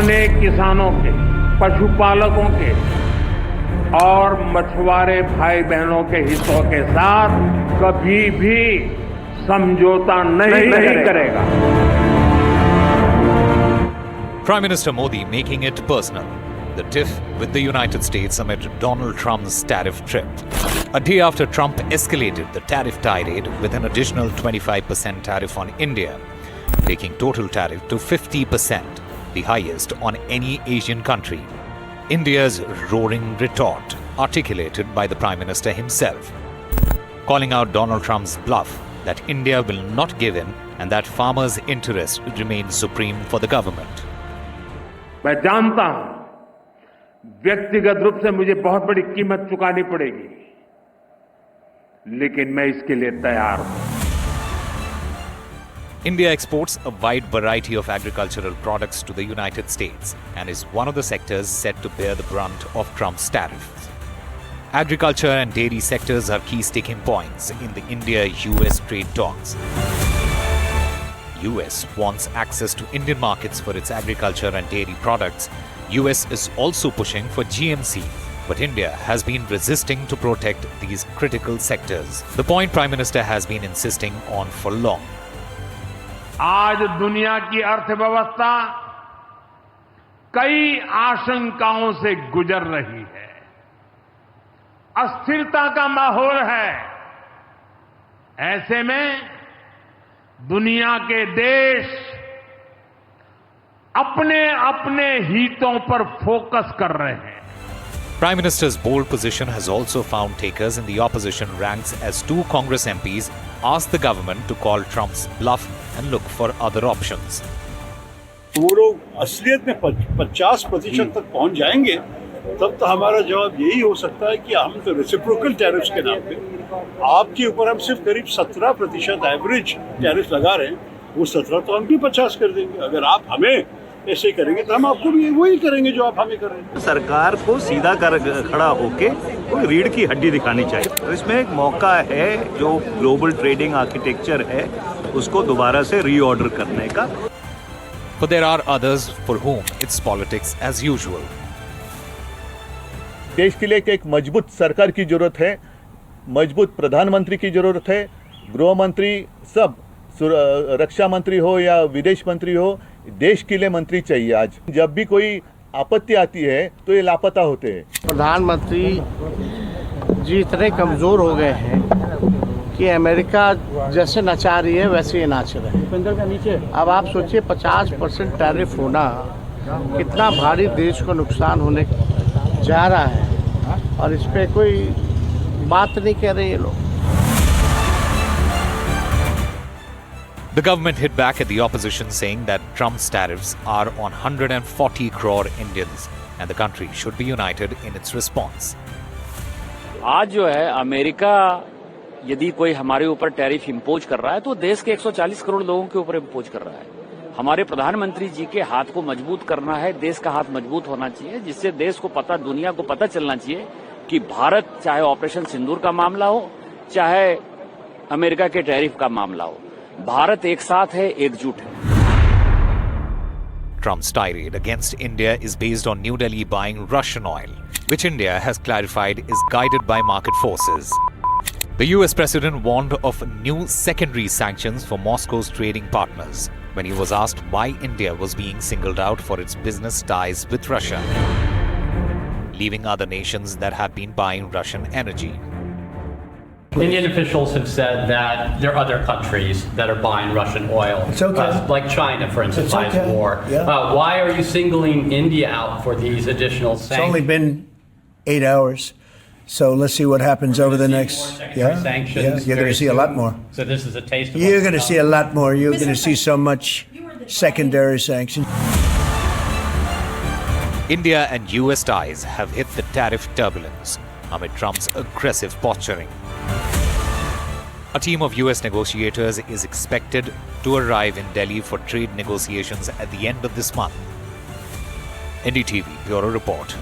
अपने किसानों के, पशुपालकों के और मछुआरे भाई बहनों के हितों के साथ कभी भी समझौता नहीं करेगा। Prime Minister Modi making it personal. The tiff with the United States amid Donald Trump's tariff trip. A day after Trump escalated the tariff tirade with an additional 25% tariff on India, taking total tariff to 50%, the highest on any Asian country. India's roaring retort, articulated by the Prime Minister himself, calling out Donald Trump's bluff that India will not give in and that farmers' interest remains supreme for the government. मैं जानता हूं, व्यक्तिगत रूप से मुझे बहुत बड़ी कीमत चुकानी पड़ेगी, लेकिन मैं इसके लिए तैयार हूं। India exports a wide variety of agricultural products to the United States and is one of the sectors set to bear the brunt of Trump's tariffs. Agriculture and dairy sectors are key sticking points in the India-US trade talks. US wants access to Indian markets for its agriculture and dairy products. US is also pushing for GMC, but India has been resisting to protect these critical sectors. The point Prime Minister has been insisting on for long. आज दुनिया की अर्थव्यवस्था कई आशंकाओं से गुजर रही है। अस्थिरता का माहौल है। ऐसे में दुनिया के देश अपने अपने हितों पर फोकस कर रहे हैं। Prime Minister's bold position has also found takers in the opposition ranks as two Congress MPs asked the government to call Trump's bluff and look for other options. वो लोग असलियत में 50% तक पहुंच जाएंगे, तब तो हमारा जवाब यही हो सकता है कि हम तो रेसिप्रोकल टैरिफ्स के नाम पे आपके ऊपर हम सिर्फ करीब 17% एवरेज टैरिफ लगा रहे हैं, वो 17 तो हम भी 50 कर देंगे। अगर आप हमें ऐसे करेंगे तो हम आपको भी वही करेंगे जो आप हमें कर रहे हैं। सरकार को सीधा खड़ा होके कोई रीढ़ की हड्डी दिखानी चाहिए। तो इसमें एक मौका है, जो ग्लोबल ट्रेडिंग आर्किटेक्चर है उसको दोबारा से रीऑर्डर करने का। But there are others for whom it's politics as usual. देश के लिए एक मजबूत सरकार की जरूरत है, मजबूत प्रधानमंत्री की जरूरत है, गृह मंत्री, सब रक्षा मंत्री हो या विदेश मंत्री हो, देश के लिए मंत्री चाहिए। आज जब भी कोई आपत्ति आती है तो ये लापता होते हैं। प्रधानमंत्री जी इतने कमजोर हो गए हैं कि अमेरिका जैसे नचा रही है वैसे ही नाच रहे हैं। अब आप सोचिए 50% टैरिफ होना कितना भारी देश को नुकसान होने जा रहा है, और इस पे कोई बात नहीं कह रहे ये लोग। The government hit back at the opposition, saying that Trump's tariffs are on 140 crore Indians and the country should be united in its response. आज जो है अमेरिका यदि कोई हमारे ऊपर टैरिफ इंपोज कर रहा है तो देश के 140 करोड़ लोगों के ऊपर इंपोज कर रहा है। हमारे प्रधानमंत्री जी के हाथ को मजबूत करना है, देश का हाथ मजबूत होना चाहिए, जिससे देश को पता, दुनिया को पता चलना चाहिए कि भारत, चाहे ऑपरेशन सिंदूर का मामला हो, चाहे अमेरिका के टैरिफ का मामला हो, भारत एक साथ है, एकजुट है। Trump's tirade against India is based on New Delhi buying Russian oil, which India has clarified is guided by market forces. The US president warned of new secondary sanctions for Moscow's trading partners when he was asked why India was being singled out for its business ties with Russia, leaving other nations that have been buying Russian energy. Indian officials have said that there are other countries that are buying Russian oil. It's okay. Like China, for instance, buys okay. more. Yeah. Why are you singling India out for these additional sanctions? It's only been 8 hours, so let's see what happens over the next. Sanctions. You're going to see a lot more. So this is a taste of You're going to see a lot more. You're going to see so much secondary sanctions. India and US ties have hit the tariff turbulence amid Trump's aggressive posturing. A team of US negotiators is expected to arrive in Delhi for trade negotiations at the end of this month. NDTV Bureau Report.